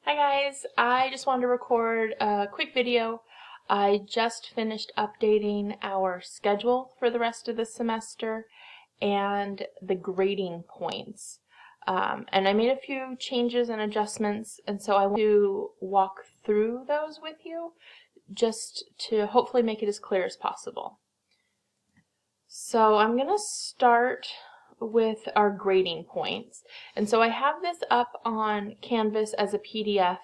Hi guys, I just wanted to record a quick video. I just finished updating our schedule for the rest of the semester and the grading points. And I made a few changes and adjustments, and so I want to walk through those with you just to hopefully make it as clear as possible. So I'm going to start with our grading points. And so I have this up on Canvas as a PDF.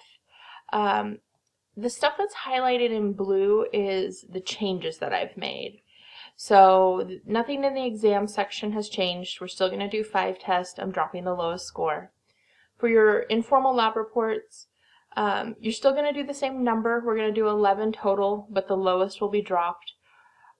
The stuff that's highlighted in blue is the changes that I've made. So nothing in the exam section has changed. We're still going to do 5 tests. I'm dropping the lowest score. For your informal lab reports, you're still going to do the same number. We're going to do 11 total, but the lowest will be dropped.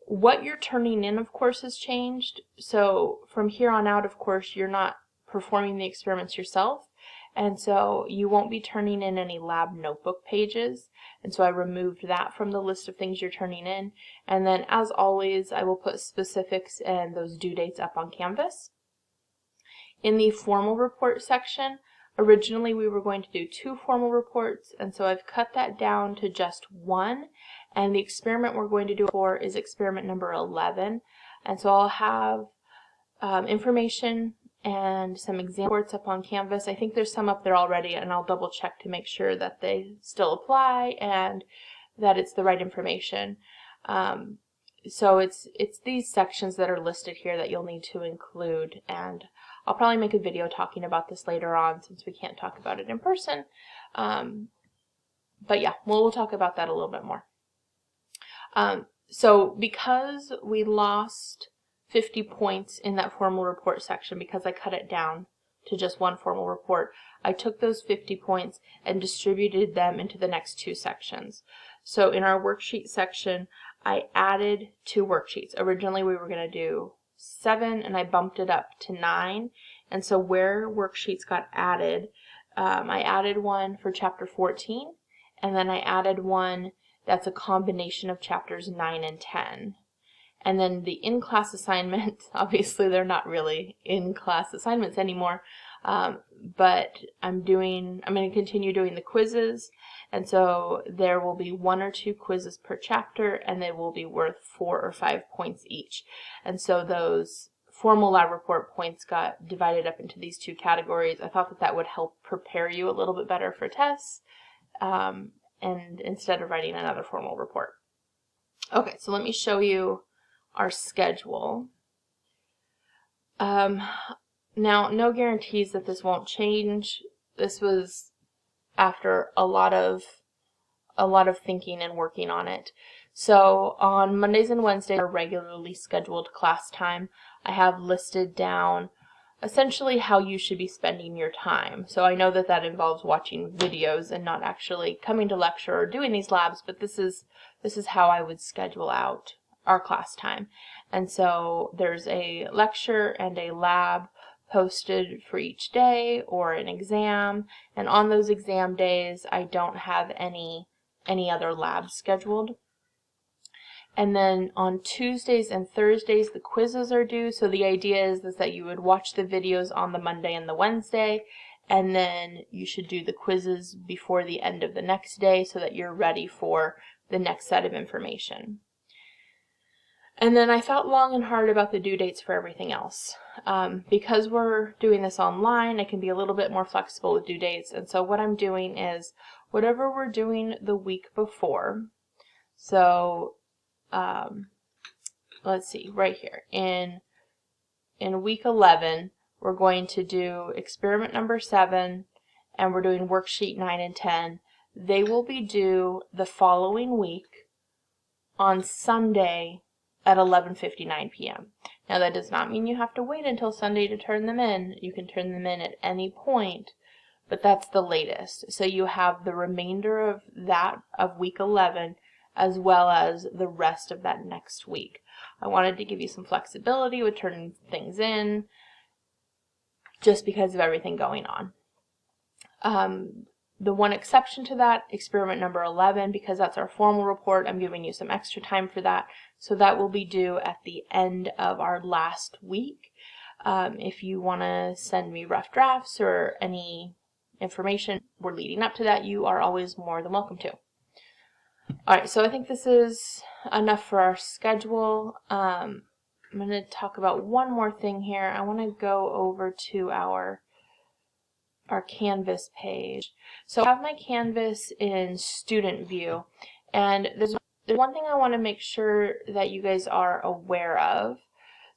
What you're turning in, of course, has changed. So from here on out, of course, you're not performing the experiments yourself, and so you won't be turning in any lab notebook pages. And so I removed that from the list of things you're turning in. And then, as always, I will put specifics and those due dates up on Canvas. In the formal report section, originally we were going to do 2 formal reports, and so I've cut that down to just 1. And the experiment we're going to do for is experiment number 11. And so I'll have information and some exam reports up on Canvas. I think there's some up there already, and I'll double check to make sure that they still apply and that it's the right information. So it's these sections that are listed here that you'll need to include, and I'll probably make a video talking about this later on since we can't talk about it in person. But yeah, we'll talk about that a little bit more. So because we lost 50 points in that formal report section, because I cut it down to just 1 formal report, I took those 50 points and distributed them into the next 2 sections. So in our worksheet section, I added 2 worksheets. Originally we were going to do 7, and I bumped it up to 9. And so where worksheets got added, I added one for chapter 14, and then I added one that's a combination of chapters 9 and 10. And then the in-class assignment, obviously they're not really in-class assignments anymore, but I'm going to continue doing the quizzes, and so there will be 1 or 2 quizzes per chapter, and they will be worth 4 or 5 points each. And so those formal lab report points got divided up into these 2 categories. I thought that would help prepare you a little bit better for tests, and instead of writing another formal report. Okay, so let me show you our schedule. Now, no guarantees that this won't change. This was after a lot of thinking and working on it. So on Mondays and Wednesdays, our regularly scheduled class time, I have listed down essentially how you should be spending your time. So I know that involves watching videos and not actually coming to lecture or doing these labs, but this is how I would schedule out our class time. And so there's a lecture and a lab posted for each day, or an exam, and on those exam days I don't have any other labs scheduled. And then on Tuesdays and Thursdays, the quizzes are due. So the idea is that you would watch the videos on the Monday and the Wednesday, and then you should do the quizzes before the end of the next day so that you're ready for the next set of information. And then I thought long and hard about the due dates for everything else. Because we're doing this online, I can be a little bit more flexible with due dates. And so what I'm doing is whatever we're doing the week before. So let's see, right here. In week 11, we're going to do experiment number 7, and we're doing worksheet 9 and 10. They will be due the following week on Sunday at 11:59 p.m. Now that does not mean you have to wait until Sunday to turn them in. You can turn them in at any point, but that's the latest. So you have the remainder of week 11 as well as the rest of that next week. I wanted to give you some flexibility with turning things in just because of everything going on. The one exception to that, experiment number 11, because that's our formal report, I'm giving you some extra time for that. So that will be due at the end of our last week. If you want to send me rough drafts or any information we're leading up to that, you are always more than welcome to. Alright, so I think this is enough for our schedule. I'm going to talk about one more thing here. I want to go over to our Canvas page. So I have my Canvas in student view, and there's one thing I want to make sure that you guys are aware of.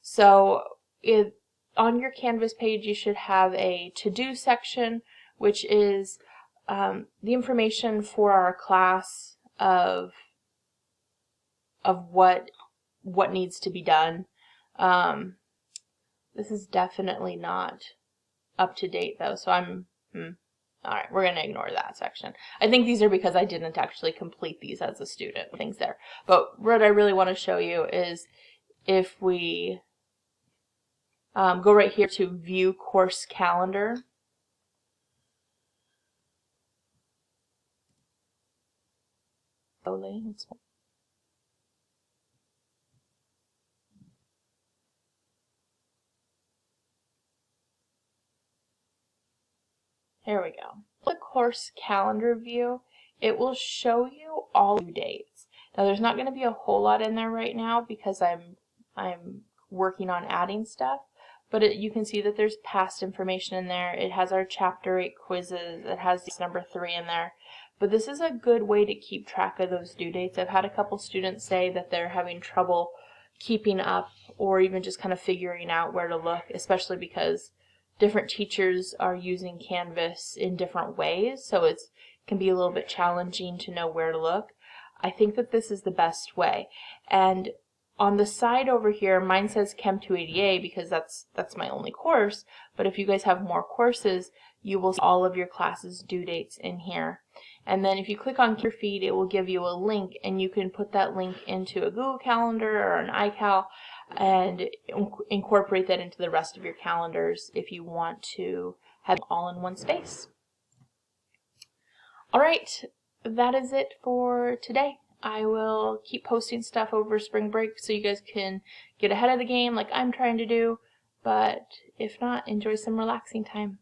So on your Canvas page you should have a to-do section, which is the information for our class of what needs to be done. This is definitely not up to date though, so alright, we're going to ignore that section. I think these are because I didn't actually complete these as a student, things there. But what I really want to show you is if we go right here to view course calendar. There we go. The course calendar view, it will show you all due dates. Now there's not going to be a whole lot in there right now because I'm working on adding stuff, but you can see that there's past information in there. It has our chapter 8 quizzes. It has number 3 in there. But this is a good way to keep track of those due dates. I've had a couple students say that they're having trouble keeping up or even just kind of figuring out where to look, especially because different teachers are using Canvas in different ways, so it can be a little bit challenging to know where to look. I think that this is the best way. And on the side over here, mine says Chem 280A because that's my only course, but if you guys have more courses, you will see all of your classes' due dates in here. And then if you click on your feed, it will give you a link, and you can put that link into a Google Calendar or an iCal and incorporate that into the rest of your calendars if you want to have it all in one space. Alright, that is it for today. I will keep posting stuff over spring break so you guys can get ahead of the game like I'm trying to do, but if not, enjoy some relaxing time.